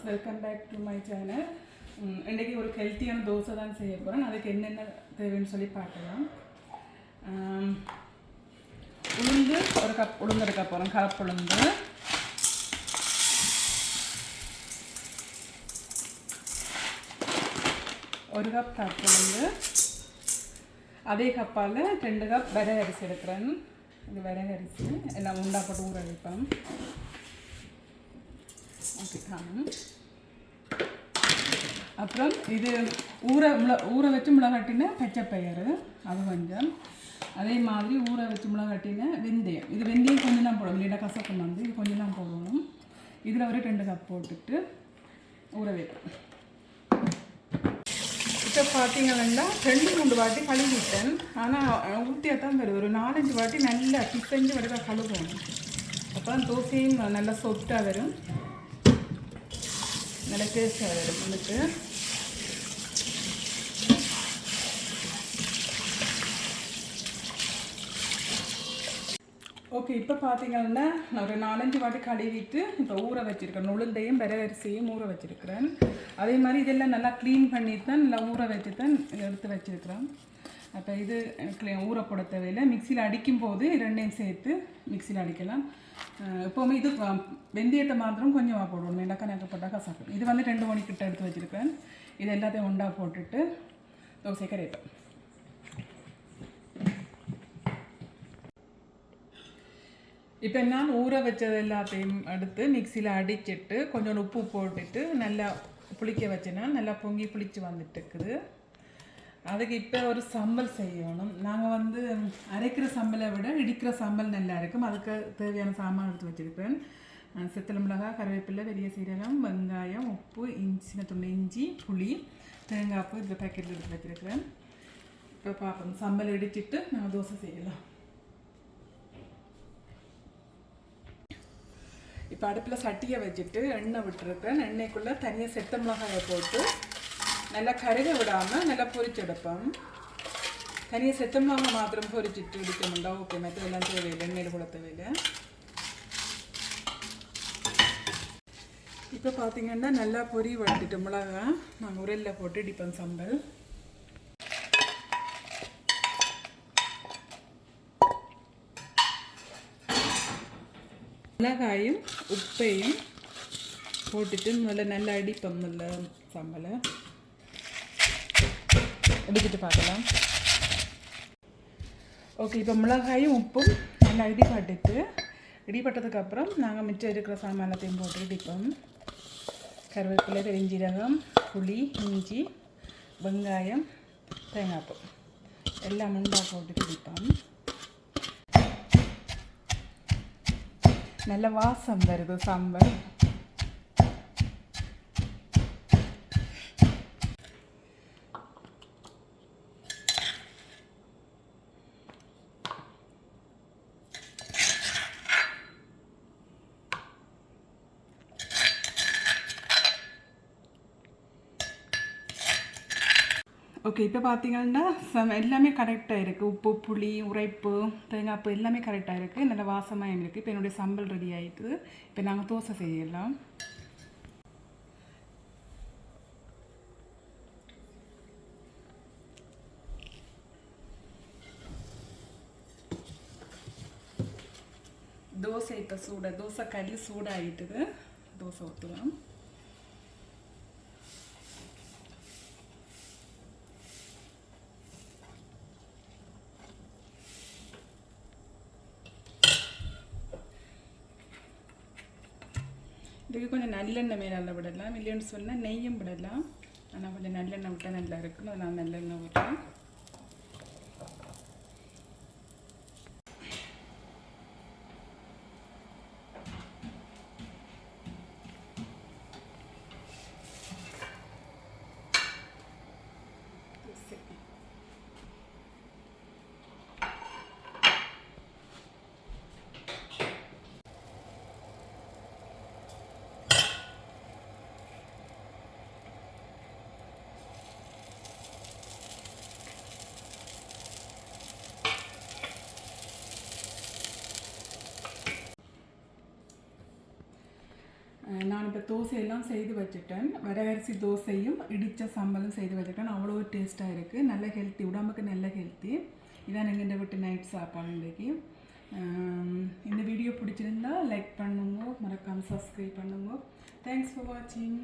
Welcome back to my channel. இன்றைக்கி ஒரு ஹெல்த்தியான தோசை தான் செய்ய போகிறேன். அதுக்கு என்னென்ன தேவைன்னு சொல்லி பார்க்கலாம். உளுந்து ஒரு கப் உளுந்து எடுக்க போகிறேன். கலப்பு உளுந்து, ஒரு கப் கலப்பு உளுந்து, அதே கப்பால் 2 கப் விறகு அரிசி எடுக்கிறேன். இது விறகு அரிசி எல்லாம் உண்டா போட்டு ஊற வைப்பேன். ஓகே, அப்புறம் இது ஊற வச்சு மிளகாட்டின பச்சைப்பயிறு, அது கொஞ்சம். அதே மாதிரி ஊற வச்சு மிளகாட்டின வெந்தயம். இது வெந்தயம் கொஞ்சம் தான் போடணும், இல்லைன்னா கசக்கம் வந்து இது கொஞ்சம் தான் போடணும். இதில் ஒரு 2 கப் போட்டுட்டு ஊற வைப்பேன். இப்போ பார்த்தீங்கன்னா 2-3 வாட்டி கழுவிட்டேன். ஆனால் ஊட்டியாக தான் வருது. ஒரு 4-5 வாட்டி நல்லா பிசைஞ்சு வரைக்கும் கழுவணும். அப்போ தான் தோசையும் நல்லா சொத்தாக வரும், நல்லா டேஸ்ட்டாக வரும் உங்களுக்கு. ஓகே, இப்போ பார்த்தீங்கன்னா நான் ஒரு 4-5 வாட்டி கழுவிட்டு இப்போ ஊற வச்சுருக்கேன். உளுந்தையும் விறகரிசியும் ஊற வச்சுருக்கிறேன். அதே மாதிரி இதெல்லாம் நல்லா க்ளீன் பண்ணிட்டு தான் நல்லா ஊற வச்சு தான் எடுத்து வச்சுருக்கிறேன். அப்போ இது ஊற போட தேவையில்லை. மிக்சியில் அடிக்கும் போது 2ஐயும் சேர்த்து மிக்சியில் அடிக்கலாம். எப்போவுமே இது வெந்தயத்தை மாத்திரம் கொஞ்சமாக போடணும், ஏண்டாக்கா எனக்கு போட்டால் கசக்கும். இது வந்து 2 மணிக்கிட்ட எடுத்து வச்சுருக்கேன். இது எல்லாத்தையும் ஒன்றா போட்டுட்டு தோசை கரைப்பேன். இப்போ நான் ஊற வச்சது எல்லாத்தையும் எடுத்து மிக்சியில் அடிச்சுட்டு கொஞ்சம் உப்பு போட்டுட்டு நல்லா புளிக்க வச்சேன்னா நல்லா பொங்கி புளிச்சு வந்துட்டு இருக்குது. அதுக்கு இப்போ ஒரு சம்பல் செய்யணும். நாங்கள் வந்து அரைக்கிற சம்பலை விட இடிக்கிற சம்பல் நல்லா இருக்கும். அதுக்கு தேவையான சாமான் எடுத்து வச்சுருப்பேன். சித்தலை மிளகாய், கருவேப்பிலை, பெரிய சீரகம், வெங்காயம், உப்பு, சின்ன துண்டு இஞ்சி, புளி, தேங்காய் பூ இந்த பேக்கெட்டில் எடுத்து வச்சுருக்கிறேன். இப்போ பார்ப்போம், சம்பல் இடிச்சிட்டு நாங்கள் தோசை செய்யலாம். இப்போ அடுப்பில் சட்டியை வச்சுட்டு எண்ணெய் விட்டுருக்கேன். எண்ணெய்க்குள்ளே தனியாக செத்த மிளகாயை போட்டு நல்லா கருக விடாமல் நல்லா பொரிச்செடுப்போம். தனியாக செத்த மிளகாய் மாத்திரம் பொரிச்சிட்டு எடுக்கணும்டா. ஓகே, மற்ற எல்லாம் தேவையில்லை, எண்ணெயில் கூட தேவையில்லை. இப்போ பார்த்தீங்கன்னா நல்லா பொரி வட்டிட்டு மிளகாய் நாங்கள் உரலில் போட்டு இடிப்போம் சம்பல். மிளகாயும் உப்பையும் போட்டுட்டு முதல்ல நல்லா அடிப்போம். நல்ல சம்பலை அடிக்கிட்டு பார்க்கலாம். ஓகே, இப்போ மிளகாயும் உப்பும் நல்லா இடிப்பட்டதுக்கப்புறம் நாங்கள் மிச்சம் இருக்கிற சாமானத்தையும் போட்டு இடிப்போம். கருவேப்பிலை, பெருஞ்சீரகம், புளி, இஞ்சி, வெங்காயம், தேங்காய் பூ எல்லாம் உண்டா போட்டு இடிப்போம். நல்ல வாசம் வருது சாம்பார். ஓகே, இப்போ பார்த்தீங்கன்னா எல்லாமே கரெக்டாக இருக்குது. உப்பு, புளி, உரைப்பு, தேங்காய்ப்பு எல்லாமே கரெக்டாக இருக்குது. நல்ல வாசமாக இருக்குது. இப்போ என்னுடைய சம்பல் ரெடி ஆகிட்டு இப்போ நாங்கள் தோசை செய்யலாம். தோசை இப்போ தோசை கறி சூடாகிட்டுது. தோசை ஊற்றலாம். இதுக்கு கொஞ்சம் நல்லெண்ணெய் மேலே விடலாம், இல்லைன்னு சொன்னால் நெய்யும் விடலாம். ஆனால் கொஞ்சம் நல்லெண்ணெய் விட்டால் நல்லா இருக்கும். அதை நான் நல்லெண்ணெய் விட்டேன். நான் இப்போ தோசையெல்லாம் செய்து வச்சுட்டேன். வரகரிசி தோசையும் இடித்த சம்பலும் செய்து வச்சுட்டேன். அவ்வளோ டேஸ்ட்டாக இருக்குது. நல்ல ஹெல்த்தி, உடம்புக்கு நல்ல ஹெல்த்தி. இதான் எங்கள் வீட்டு நைட் சாப்பாடு இன்றைக்கி. இந்த வீடியோ பிடிச்சிருந்தா லைக் பண்ணுங்க, மறக்காமல் சப்ஸ்கிரைப் பண்ணுங்க. தேங்க்ஸ் ஃபார் வாட்சிங்.